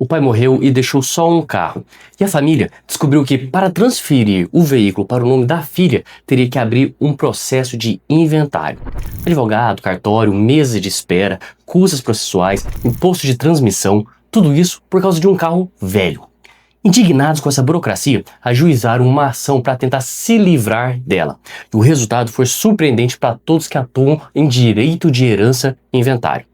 O pai morreu e deixou só um carro. E a família descobriu que, para transferir o veículo para o nome da filha, teria que abrir um processo de inventário. Advogado, cartório, meses de espera, custas processuais, imposto de transmissão, tudo isso por causa de um carro velho. Indignados com essa burocracia, ajuizaram uma ação para tentar se livrar dela. E o resultado foi surpreendente para todos que atuam em direito de herança e inventário.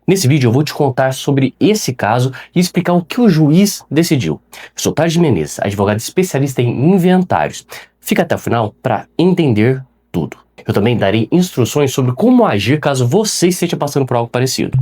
Nesse vídeo eu vou te contar sobre esse caso e explicar o que o juiz decidiu. Eu sou Tarde Menezes, advogado especialista em inventários. Fica até o final para entender tudo. Eu também darei instruções sobre como agir caso você esteja passando por algo parecido.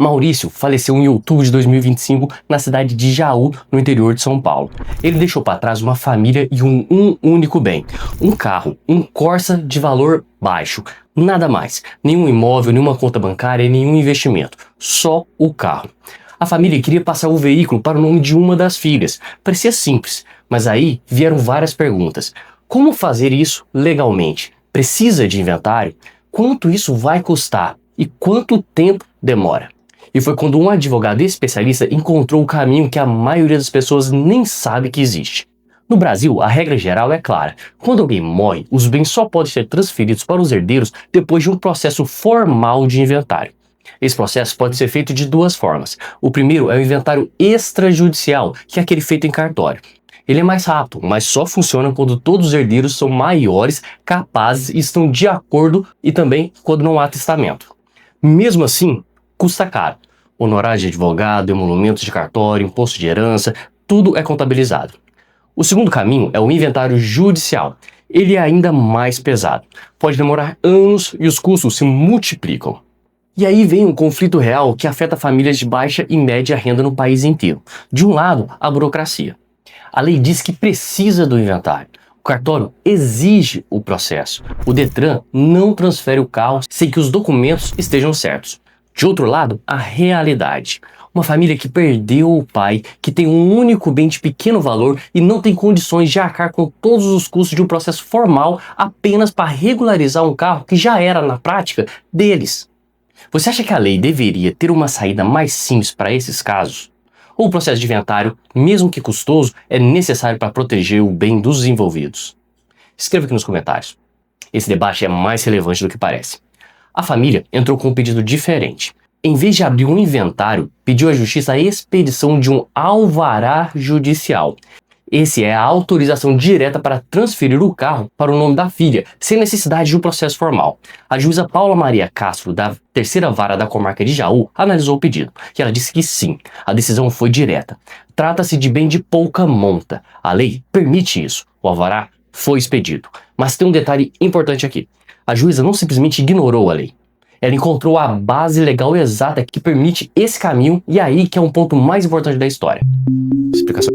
Maurício faleceu em outubro de 2025 na cidade de Jaú, no interior de São Paulo. Ele deixou para trás uma família e um único bem, um carro, um Corsa de valor baixo, nada mais, nenhum imóvel, nenhuma conta bancária, nenhum investimento, só o carro. A família queria passar o veículo para o nome de uma das filhas, parecia simples, mas aí vieram várias perguntas. Como fazer isso legalmente? Precisa de inventário? Quanto isso vai custar? E quanto tempo demora? E foi quando um advogado especialista encontrou o caminho que a maioria das pessoas nem sabe que existe. No Brasil, a regra geral é clara. Quando alguém morre, os bens só podem ser transferidos para os herdeiros depois de um processo formal de inventário. Esse processo pode ser feito de duas formas. O primeiro é o inventário extrajudicial, que é aquele feito em cartório. Ele é mais rápido, mas só funciona quando todos os herdeiros são maiores, capazes e estão de acordo e também quando não há testamento. Mesmo assim, custa caro. Honorários de advogado, emolumentos de cartório, imposto de herança, tudo é contabilizado. O segundo caminho é o inventário judicial. Ele é ainda mais pesado. Pode demorar anos e os custos se multiplicam. E aí vem um conflito real que afeta famílias de baixa e média renda no país inteiro. De um lado, a burocracia. A lei diz que precisa do inventário. O cartório exige o processo. O Detran não transfere o carro sem que os documentos estejam certos. De outro lado, a realidade. Uma família que perdeu o pai, que tem um único bem de pequeno valor e não tem condições de arcar com todos os custos de um processo formal apenas para regularizar um carro que já era, na prática, deles. Você acha que a lei deveria ter uma saída mais simples para esses casos? Ou o processo de inventário, mesmo que custoso, é necessário para proteger o bem dos envolvidos? Escreva aqui nos comentários. Esse debate é mais relevante do que parece. A família entrou com um pedido diferente. Em vez de abrir um inventário, pediu à justiça a expedição de um alvará judicial. Esse é a autorização direta para transferir o carro para o nome da filha, sem necessidade de um processo formal. A juíza Paula Maria Castro, da Terceira Vara da Comarca de Jaú, analisou o pedido, e ela disse que sim, a decisão foi direta. Trata-se de bem de pouca monta. A lei permite isso. O alvará foi expedido. Mas tem um detalhe importante aqui. A juíza não simplesmente ignorou a lei. Ela encontrou a base legal exata que permite esse caminho, e aí que é um ponto mais importante da história. Explicação.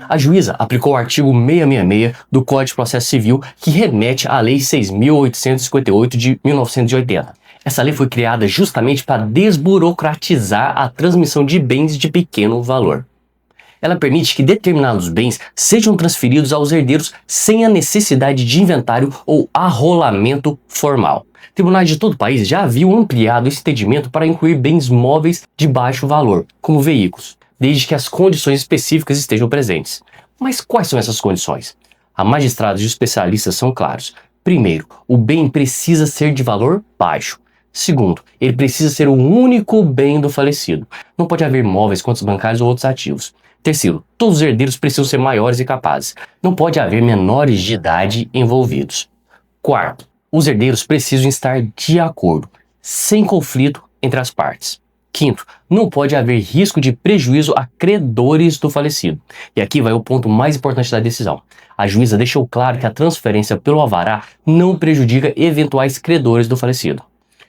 A juíza aplicou o artigo 666 do Código de Processo Civil, que remete à Lei 6.858 de 1980. Essa lei foi criada justamente para desburocratizar a transmissão de bens de pequeno valor. Ela permite que determinados bens sejam transferidos aos herdeiros sem a necessidade de inventário ou arrolamento formal. Tribunais de todo o país já haviam ampliado esse entendimento para incluir bens móveis de baixo valor, como veículos, desde que as condições específicas estejam presentes. Mas quais são essas condições? A magistrados e os especialistas são claros. Primeiro, o bem precisa ser de valor baixo. Segundo, ele precisa ser o único bem do falecido. Não pode haver imóveis, contas bancárias ou outros ativos. Terceiro, todos os herdeiros precisam ser maiores e capazes. Não pode haver menores de idade envolvidos. Quarto, os herdeiros precisam estar de acordo, sem conflito entre as partes. Quinto, não pode haver risco de prejuízo a credores do falecido. E aqui vai o ponto mais importante da decisão. A juíza deixou claro que a transferência pelo alvará não prejudica eventuais credores do falecido.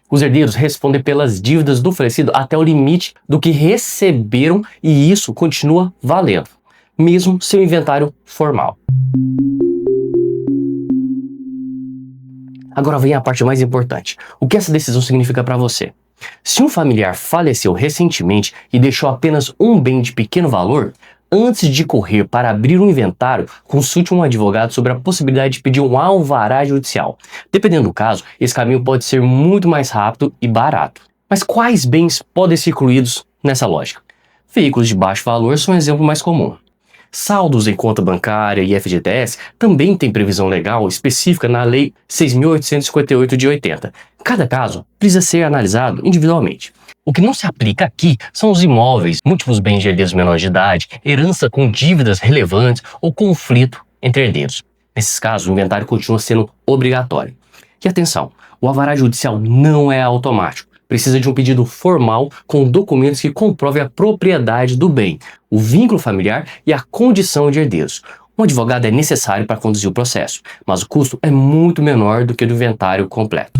Os herdeiros respondem pelas dívidas do falecido até o limite do que receberam e isso continua valendo, mesmo sem o inventário formal. Agora vem a parte mais importante. O que essa decisão significa para você? Se um familiar faleceu recentemente e deixou apenas um bem de pequeno valor, antes de correr para abrir um inventário, consulte um advogado sobre a possibilidade de pedir um alvará judicial. Dependendo do caso, esse caminho pode ser muito mais rápido e barato. Mas quais bens podem ser incluídos nessa lógica? Veículos de baixo valor são um exemplo mais comum. Saldos em conta bancária e FGTS também tem previsão legal específica na Lei 6.858 de 80. Cada caso precisa ser analisado individualmente. O que não se aplica aqui são os imóveis, múltiplos bens de herdeiros menores de idade, herança com dívidas relevantes ou conflito entre herdeiros. Nesses casos, o inventário continua sendo obrigatório. E atenção, o alvará judicial não é automático. Precisa de um pedido formal com documentos que comprovem a propriedade do bem, o vínculo familiar e a condição de herdeiros. Um advogado é necessário para conduzir o processo, mas o custo é muito menor do que o do inventário completo.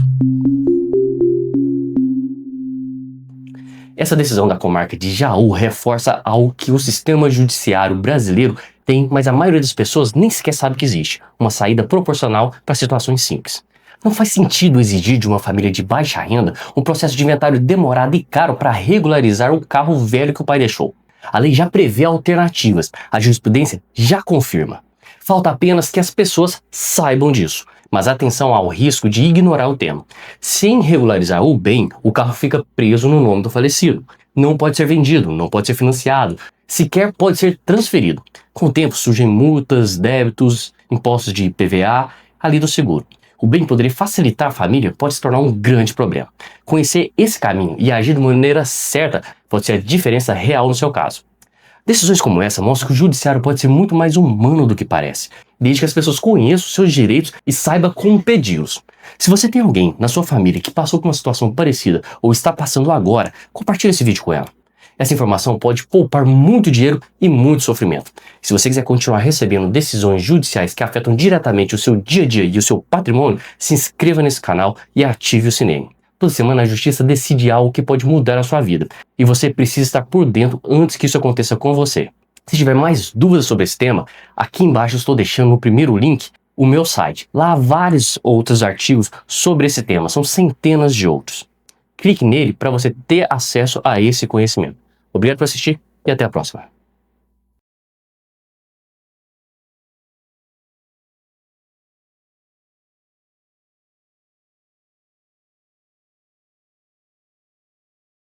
Essa decisão da comarca de Jaú reforça algo que o sistema judiciário brasileiro tem, mas a maioria das pessoas nem sequer sabe que existe: uma saída proporcional para situações simples. Não faz sentido exigir de uma família de baixa renda um processo de inventário demorado e caro para regularizar o carro velho que o pai deixou. A lei já prevê alternativas, a jurisprudência já confirma. Falta apenas que as pessoas saibam disso. Mas atenção ao risco de ignorar o tema. Sem regularizar o bem, o carro fica preso no nome do falecido. Não pode ser vendido, não pode ser financiado, sequer pode ser transferido. Com o tempo surgem multas, débitos, impostos de IPVA, ali do seguro. O bem poderia facilitar a família, pode se tornar um grande problema. Conhecer esse caminho e agir de maneira certa pode ser a diferença real no seu caso. Decisões como essa mostram que o judiciário pode ser muito mais humano do que parece, desde que as pessoas conheçam seus direitos e saibam como pedi-los. Se você tem alguém na sua família que passou por uma situação parecida ou está passando agora, compartilhe esse vídeo com ela. Essa informação pode poupar muito dinheiro e muito sofrimento. Se você quiser continuar recebendo decisões judiciais que afetam diretamente o seu dia a dia e o seu patrimônio, se inscreva nesse canal e ative o sininho. Toda semana a justiça decide algo que pode mudar a sua vida, e você precisa estar por dentro antes que isso aconteça com você. Se tiver mais dúvidas sobre esse tema, aqui embaixo eu estou deixando no primeiro link o meu site. Lá há vários outros artigos sobre esse tema, são centenas de outros. Clique nele para você ter acesso a esse conhecimento. Obrigado por assistir e até a próxima.